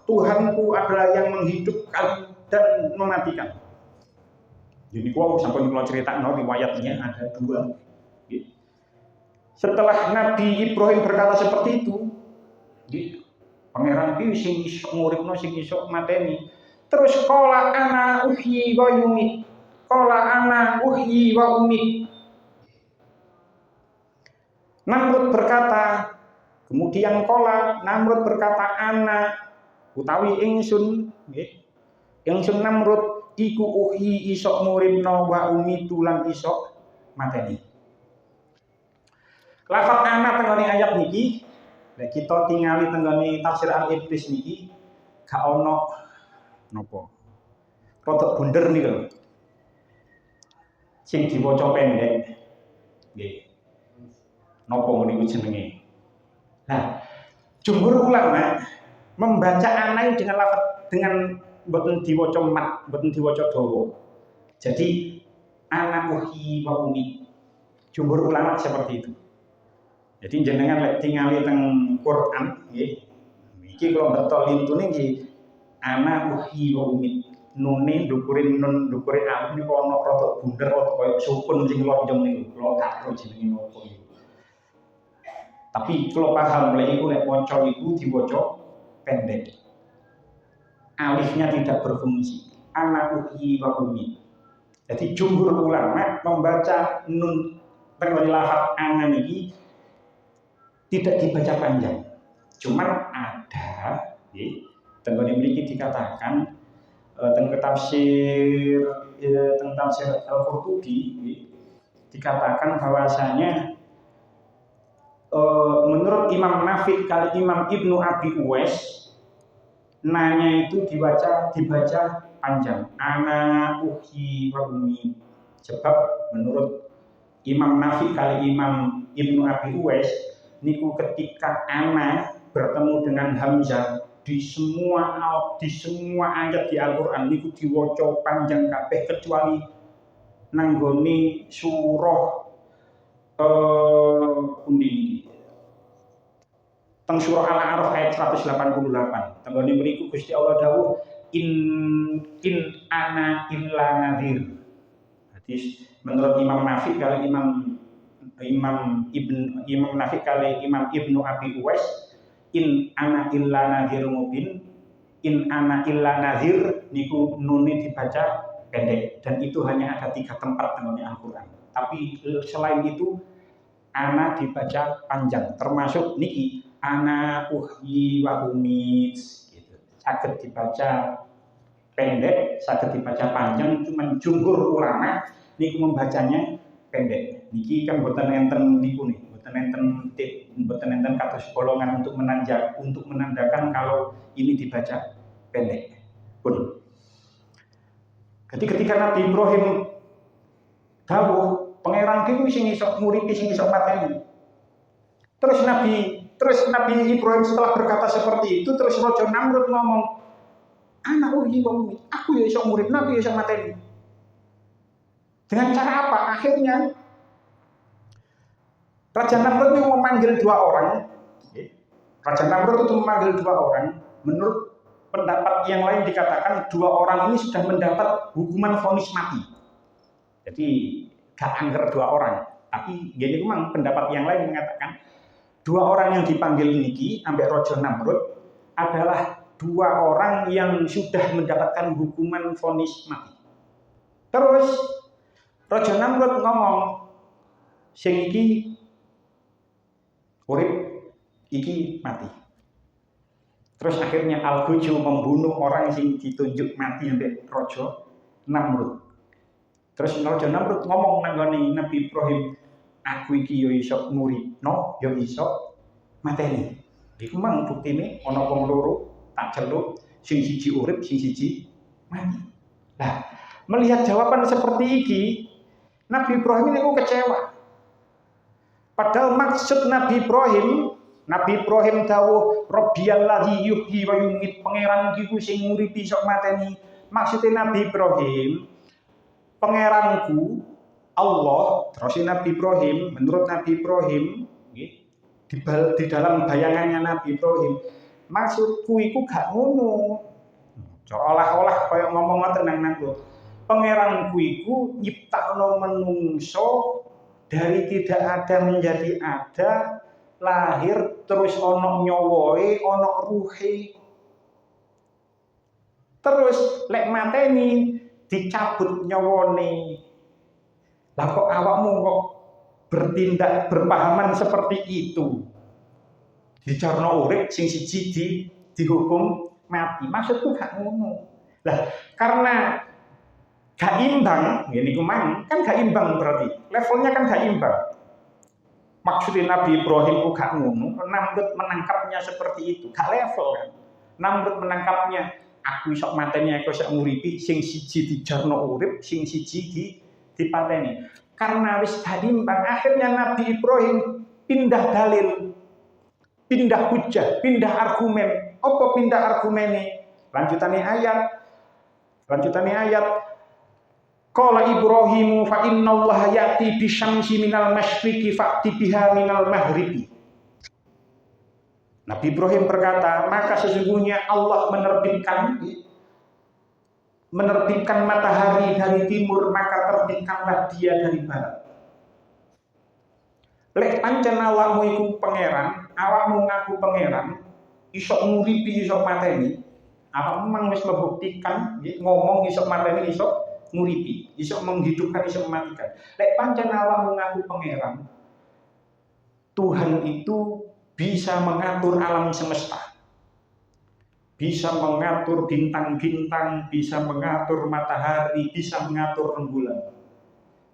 Tuhanku adalah yang menghidupkan dan mematikan. Jadi gua sampai kalau cerita riwayatnya ada dua. Setelah Nabi Ibrahim berkata seperti itu, pangeran iki sing iso nguripno sing iso mateni. Terus qala ana uhyi wa yumiit. Qala ana uhyi wa umiit. Namrud berkata, kemudian qala Namrud berkata ana utawi ingsun nggih. Ingsun Namrud iku uhyi iso nguripno wa umitu lan iso mateni. Lafaz ana tengene ayat niki Lek kita tingali tenggone tafsir Al-Ibris niki gak ono napa. Rodok bunder niku lho. Sing diwaca pendek. Nggih. Napa niku jenenge? Nah, jumhur ulama membaca ana dengan lafaz dengan mboten diwaca mat, mboten diwaca dawa. Jadi ana uhi wa umi. Jumhur ulama seperti itu. Jadi jenengan lek tingali teng Quran nggih. Iki kula beto lintune nggih ana uhi wa umi. Nune ndukurin nun ndukurin alif niku ana rada bunder rada kaya sukun sing lonjong niku. Kula gak ro jenenge napa niku. Tapi kalau paham lek iku lek waca iku diwaca pendek. Alifnya tidak berfungsi. Ana uhi wa umi. Jadi jumhur ulama membaca nun tenggone lafaz ana niki tidak dibaca panjang. Cuman ada tenggone mriki dikatakan tentang tafsir Al-Qurtubi dikatakan bahwasanya menurut Imam Nafi kali Imam Ibnu Abi Uwais nanya itu dibaca panjang ana uhi wa umi. Sebab menurut Imam Nafi kali Imam Ibnu Abi Uwais niku ketika ana bertemu dengan hamzah di semua ayat di Al-Qur'an niku diwaca panjang kabeh kecuali nanggone surah pundi teng surah Al-A'raf ayat 188. Tenggone mriku Gusti Allah dawuh in ana illa nadhir. Hadis menurut Imam Nafi kali Imam Nafi kali Imam Ibnu Abi Uwais in ana illa nadhir mubin. In ana illa nadhir niku nune dibaca pendek dan itu hanya ada 3 tempat tenggone Al-Qur'an. Tapi selain itu ana dibaca panjang termasuk niki ana uhyi wa umit gitu. Saged dibaca pendek, saged dibaca panjang, cuman jumhur ulama niku membacanya pendek. Niki kan mboten enten niku nih, mboten enten kados golongan untuk menandakan kalau ini dibaca pendek. Pun. Jadi ketika Nabi Ibrahim dawuh pangeran ki sing iso nguripi sing iso mateni. Terus Nabi Ibrahim setelah berkata seperti itu terus Raja Namrud ngomong, "Anak uhi wa umi, aku ya iso nguripna, aku ya iso mateni." Dengan cara apa? Akhirnya Raja Namrud itu memanggil 2 orang. Raja Namrud itu memanggil 2 orang. Menurut pendapat yang lain dikatakan 2 orang ini sudah mendapat hukuman vonis mati. Jadi gak angger 2 orang, tapi jadi memang pendapat yang lain mengatakan 2 orang yang dipanggil niki ambek Raja Namrud adalah 2 orang yang sudah mendapatkan hukuman vonis mati. Terus Raja Namrud ngomong, sing iki urip, iki mati. Terus akhirnya Al-Huju membunuh orang yang ditunjuk mati ambek Raja Namrud. Terus Raja Namrud ngomong nanggone Nabi Ibrahim, aku iki yo iso nguripno, yo iso mateni. Iku mang buktine ana wong loro tak celuk, sing siji urip, sing siji mati. Nah, melihat jawaban seperti iki, Nabi Ibrahim niku kecewa. Padahal maksud Nabi Ibrahim dawuh Rabbiyalladzi yuhyi wa yumit, pangeran iki ku sing nguripi sok mateni. Maksudnya Nabi Ibrahim, pangeranku Allah, terus Nabi Ibrahim, menurut Nabi Ibrahim, di dalam bayangannya Nabi Ibrahim, maksudku iku gak ngono. Seolah-olah kaya ngomong tenang nanggo. Pangeranku iku nyiptakno menungso dari tidak ada menjadi ada, lahir terus ono nyawae, ono ruhe. Terus lek mateni dicabut nyawane. Lah kok awakmu kok bertindak berpahaman seperti itu? Dicarno urip sing siji dihukum mati. Maksudku gak ngono. Lah karena gak imbang, ini kumang kan gak imbang berarti levelnya kan gak imbang. Maksudnya Nabi Ibrahim kok gak ngono, Namrud menangkapnya seperti itu, gak level kan. Namrud menangkapnya, aku iso mateni, aku iso nguripi, sing siji dijarno urip, sing siji dipateni. Karena wis dadimbang, akhirnya Nabi Ibrahim pindah dalil, pindah hujah, pindah argumen. Apa pindah argumennya? Lanjutannya ayat. Qala Ibrahimu fa innallaha ya'ti bisyamsi minal masyriqi fa'ti biha minal maghribi. Nabi Ibrahim berkata, maka sesungguhnya Allah menerbitkan matahari dari timur, maka terbitkanlah dia dari barat. Lek pancen awakmu iku pangeran, awakmu ngaku pangeran, iso nguripi, iso mateni. Awakmu memang wis membuktikan, ngomong iso mateni, iso nguripi, iso menghidupkan, iso mematikan. Lek pancen awakmu ngaku pangeran, Tuhan itu bisa mengatur alam semesta, bisa mengatur bintang-bintang, bisa mengatur matahari, bisa mengatur rembulan.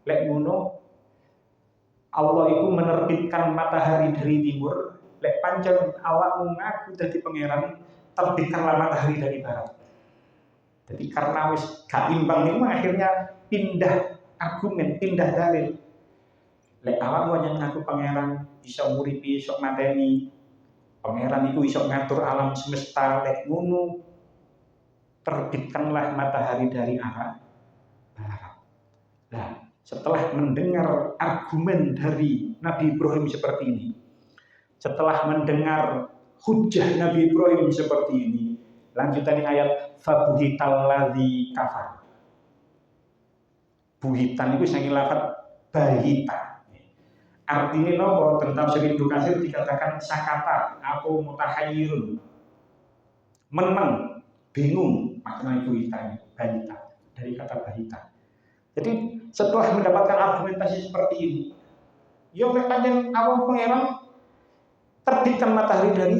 Lek ngono, Allah itu menerbitkan matahari dari timur. Lek pancen awakmu ngaku dadi pangeran, terbitkanlah matahari dari barat. Jadi karena wis gak imbang itu akhirnya pindah argumen, pindah dalil. Lek awakmu hanya ngaku pangeran, bisa nguripi, bisa mateni. Pangeran itu bisa ngatur alam semesta, lek ngono terbitkanlah matahari dari arah barat. Nah, setelah mendengar argumen dari Nabi Ibrahim seperti ini, setelah mendengar hujah Nabi Ibrahim seperti ini, lanjutannya ayat fabuhital ladzi kafar. Buhitan itu sangi lafaz bahita. Artinya nopo tentang Ibnu Katsir dikatakan sakata atau mutahayyirun. Meneng, bingung makna buhita, bahita dari kata bahita. Jadi setelah mendapatkan argumentasi seperti ini, yo pancen awak pangeran terbitkan matahari dari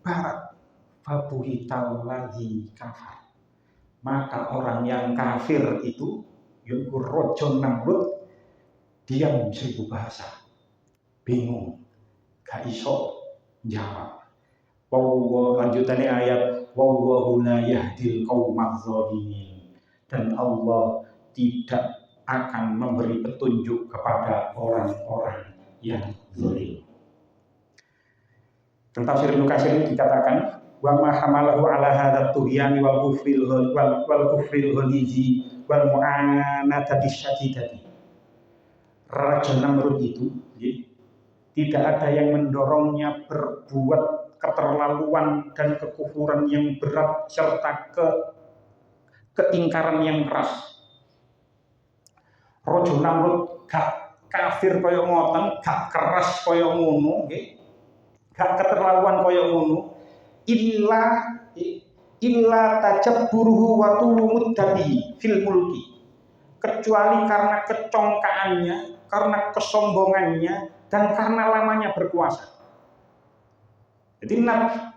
barat. Fabuhital ladzi kafar. Maka orang yang kafir itu yaitu Raja Namrud diam 1000 bahasa, bingung, gak iso jawab. Lanjutannya ayat wallahu la yahdil qaumadz zalimin, dan Allah tidak akan memberi petunjuk kepada orang-orang yang zalim. Tentang Ibnu Katsir dikatakan wa ma hamalahu ala hadzal tuhyani wal kufril ghalizi wal mu'anatati syadidati. Raja Namrud itu tidak ada yang mendorongnya berbuat keterlaluan dan kekufuran yang berat serta keingkaran yang keras. Raja Namrud gak kafir kaya ngoten, gak keras kaya ngono, gak keterlaluan kaya ngono, illa tajabburuhu wa tulumud dabi fil mulki, kecuali karena kecongkaannya, karena kesombongannya, dan karena lamanya berkuasa. Jadi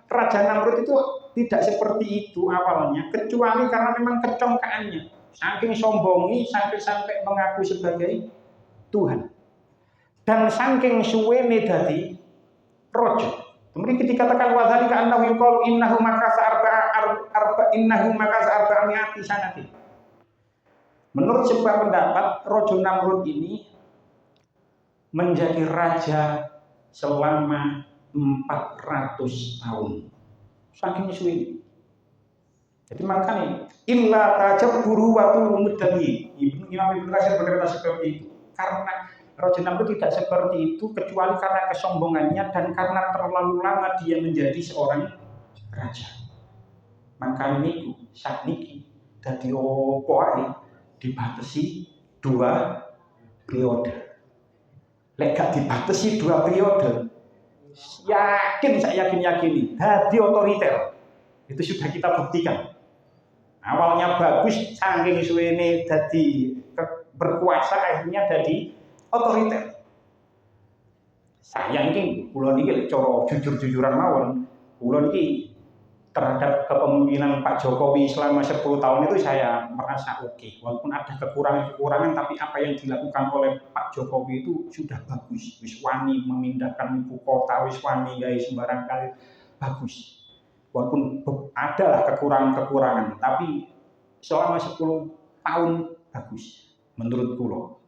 Raja Namrud itu tidak seperti itu awalnya, kecuali karena memang kecongkaannya, saking sombongi, sampai mengaku sebagai Tuhan, dan saking suwene dadi raja. Kemudian dikatakan wadzalika annahu yuqalu innahu makasa arba'ati sanatin. Menurut sebuah pendapat, Raja Namrud ini menjadi raja selama 400 tahun. Saking suwi. Jadi makanya illa tajabburu wa tulumud dabi. Imam Ibnu Katsir berkata seperti itu. Karena Raja Namrud tidak seperti itu kecuali karena kesombongannya dan karena terlalu lama dia menjadi seorang raja. Maka niku sakniki dadi opo ae dibatasi 2 periode. Lek gak dibatasi 2 periode, saya yakin dadi otoriter. Itu sudah kita buktikan. Awalnya bagus, saking suwene dadi berkuasa, akhirnya jadi otoriter. Saya ini kula niki cara jujur-jujuran mawon, kula niki terhadap kepemimpinan Pak Jokowi selama 10 tahun itu saya merasa oke. Walaupun ada kekurangan-kekurangan, tapi apa yang dilakukan oleh Pak Jokowi itu sudah bagus. Wis wani memindahkan ibu kota, wis wani guys sembarang kali bagus. Walaupun adalah kekurangan-kekurangan, tapi selama 10 tahun bagus. Menurut kulo,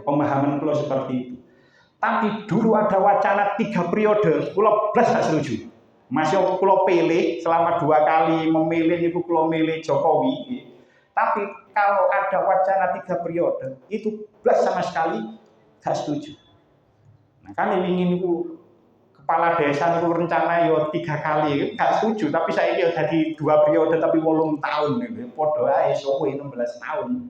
pemahaman kulo seperti itu. Tapi dulu ada wacana 3 periode, kulo blas gak setuju. Masih kulo pilih selama 2 kali memilih itu kulo milih Jokowi. Tapi kalau ada wacana 3 periode itu blas sama sekali gak setuju. Nah kan ingin itu kepala desa itu rencana yo 3 kali gak setuju. Tapi saya ini jadi 2 periode tapi 8 tahun gitu. Podo ae sowe 16 tahun.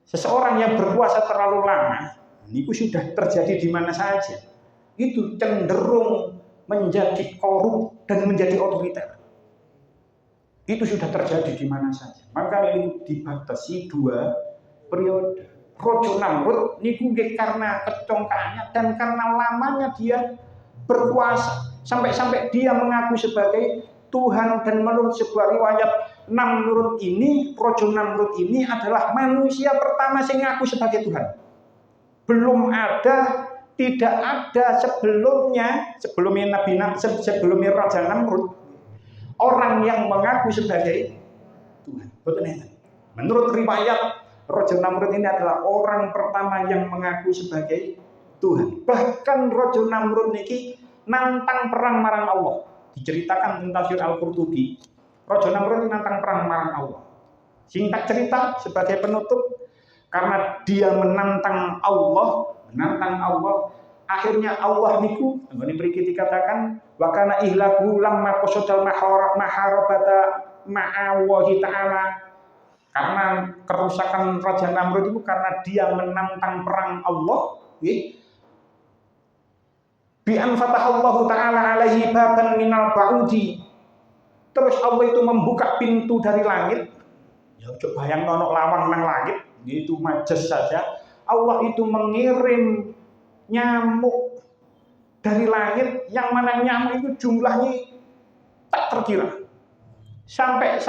Seseorang yang berkuasa terlalu lama, itu sudah terjadi di mana saja. Itu cenderung menjadi korup dan menjadi otoriter. Itu sudah terjadi di mana saja. Maka ini dibatasi 2 periode. Rojo Namrud niku karena kecongkaannya dan karena lamanya dia berkuasa. Sampai-sampai dia mengaku sebagai Tuhan, dan menurut sebuah riwayat Rojo Namrud ini adalah manusia pertama yang ngaku sebagai Tuhan. Tidak ada sebelumnya Raja Namrud orang yang mengaku sebagai Tuhan. Betul. Menurut riwayat Raja Namrud ini adalah orang pertama yang mengaku sebagai Tuhan. Bahkan Raja Namrud niki nantang perang marang Allah. Diceritakan tentang tafsir Al-Qurtubi, Raja Namrud nantang perang marang Allah. Singkat cerita sebagai penutup, karena dia menantang Allah, akhirnya Allah niku nggone mriki dikatakan wa kana ihlaku lamma qasodal maharabata ma'awahi ta'ala. Karena kerusakan Raja Namrud itu karena dia menantang perang Allah, bi an fatahallahu ta'ala alaihi baban minal ba'udi. Terus Allah itu membuka pintu dari langit. Ya coba bayang ono lawang nang langit, itu majes saja. Allah itu mengirim nyamuk dari langit, yang mana nyamuk itu jumlahnya tak terkira. Sampai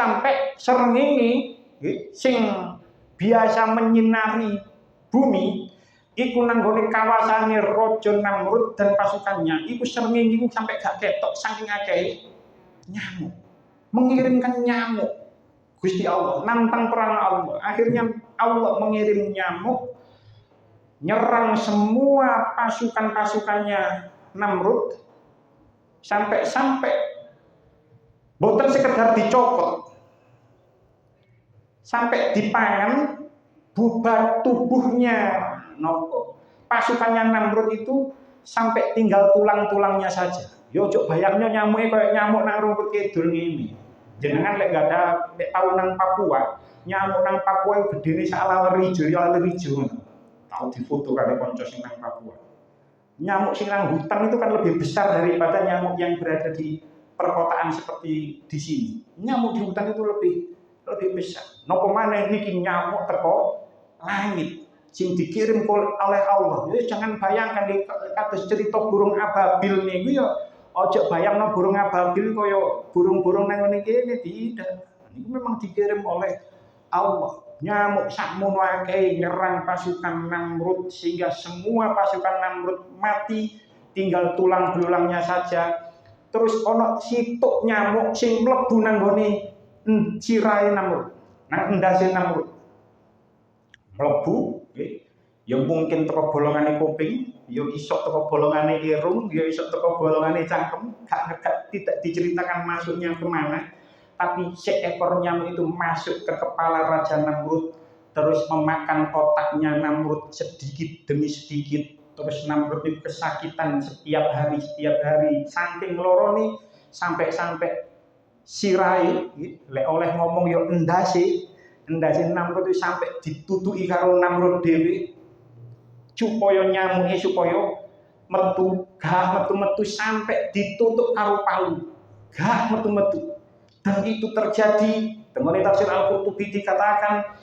srengenge sing biasa menyinari bumi iku nanggone kawasane Raja Namrud dan pasukannya, iku srengenge iku sampai gak ketok saking akeh nyamuk. Mengirimkan nyamuk. Gusti Allah nantang perang Allah. Akhirnya Allah mengirim nyamuk nyerang semua pasukan-pasukannya Namrud, sampai boten sekedar dicokot, sampai dipangan bubar tubuhnya pasukannya Namrud itu sampai tinggal tulang-tulangnya saja. Yo cok bayangnya nyamuknya kayak nyamuk nang rumput kidul ngene. Jenengan lek gak ada lek tau nang Papua, nyamuk nang Papua gedene sak laler ijo. Tahu difoto kali konco sing nang Papua. Nyamuk sing nang hutan itu kan lebih besar daripada nyamuk yang berada di perkotaan seperti di sini. Nyamuk di hutan itu lebih besar. Napa maneh niki nyamuk teko langit sing dikirim oleh Allah. Jadi jangan bayangkan di kados cerita burung ababil niku ya ojo bayangno burung ababil kaya burung-burung nang ngene kene tidak. Niku memang dikirim oleh Allah. Nyamuk sakmono akeh nyerang pasukan Namrud sehingga semua pasukan Namrud mati, tinggal tulang belulangnya saja. Terus ono situk nyamuk sing mlebu nang gone sirahe Namrud, nang endase Namrud. Mlebu, ya mungkin teko bolongane kuping, ya iso teko bolongane irung, ya iso teko bolongane cangkem, tidak diceritakan masuknya kemana. Tapi seekor nyamuk itu masuk ke kepala Raja Namrud, terus memakan otaknya Namrud sedikit demi sedikit. Terus Namrud itu kesakitan setiap hari, saking lorone sampai sirai, lek oleh ngomong yo endase Namrud itu sampai ditutuki karo Namrud dhewe, supaya nyamuke supaya metu sampai ditutup karo palu, gak metu. Dan itu terjadi, dengan tafsir Al-Qurtubi dikatakan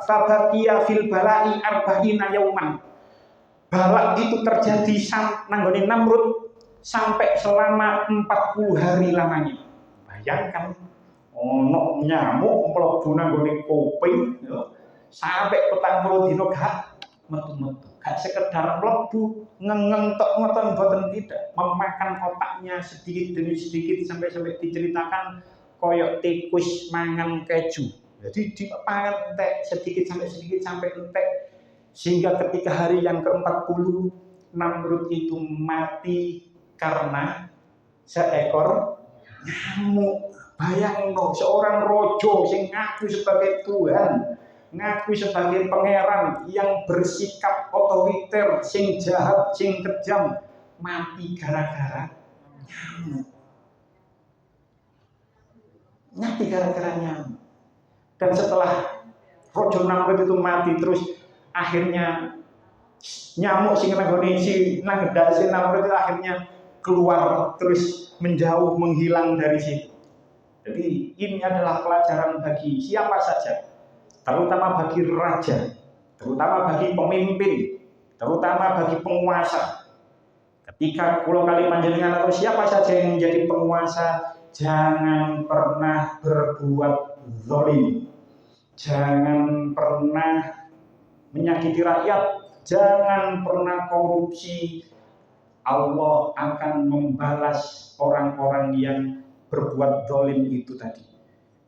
fabaqiya fil bala'i arba'ina yauman. Balak itu terjadi nanggone Namrud sampai selama 40 hari lamanya. Bayangkan ono nyamuk mlebu nang gone kuping sampai 40 dino gak metu-metu. Gak sekedar mlebu ngengeng tok ngoten boten, tidak, memakan otaknya sedikit demi sedikit sampai diceritakan koyok tikus mangan keju. Jadi dipangan entek sedikit sampai entek, sehingga ketika hari yang ke-40 Namrud itu mati karena seekor nyamuk. Bayangno seorang rojo sing ngaku sebagai Tuhan, ngaku sebagai pangeran yang bersikap otoriter, sing jahat, sing kejam, mati gara-gara nyamuk. Mati gara-gara nyamuk. Dan setelah rojo Namrud itu mati, terus akhirnya nyamuk sing nang si nang ndase Namrud itu akhirnya keluar, terus menjauh, menghilang dari situ. Jadi ini adalah pelajaran bagi siapa saja, terutama bagi raja, terutama bagi pemimpin, terutama bagi penguasa. Ketika kula kali panjenengan atau siapa saja yang menjadi penguasa, jangan pernah berbuat zalim, jangan pernah menyakiti rakyat, jangan pernah korupsi. Allah akan membalas orang-orang yang berbuat zalim itu tadi.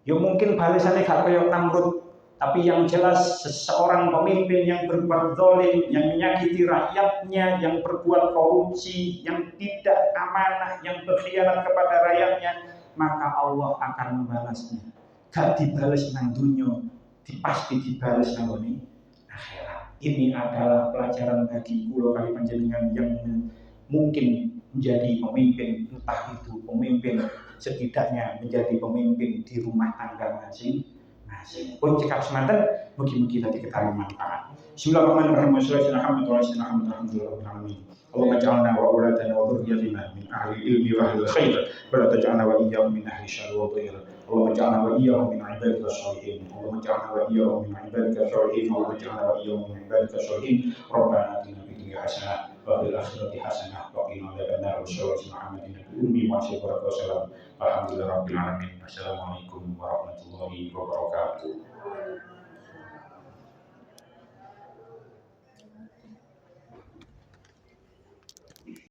Ya mungkin balasannya gak kayak Namrud, tapi yang jelas seseorang pemimpin yang berbuat zalim, yang menyakiti rakyatnya, yang berbuat korupsi, yang tidak amanah, yang berkhianat kepada rakyatnya, maka Allah akan membalasnya. Gak dibalas nang dunya, pasti dibalas nang akhirat. Ini adalah pelajaran bagi kula kali panjenengan yang mungkin menjadi pemimpin, entah itu pemimpin setidaknya menjadi pemimpin di rumah tangga masing-masing. Pun cekap semanten, mugi-mugi tadi kita manfaat. Bismillahirrahmanirrahim. Allahumma ja'alna wa auladana wa dhurriyyatina min ahli ilmi wa ahli khair, wa la taj'alna wa iyyahum min ahli syarri wa dhir. Allahumma ja'alna wa iyyahum min ibadika shalihin. Allahumma ja'alna wa iyyahum min ibadika shalihin. Allahumma ja'alna wa iyyahum min ibadika shalihin. Rabbana atina fid dunya hasanah wa fil akhirati hasanah wa qina adzabannar. Sallallahu alaihi wa sallam. Alhamdulillahirabbil alamin. Assalamualaikum warahmatullahi wabarakatuh.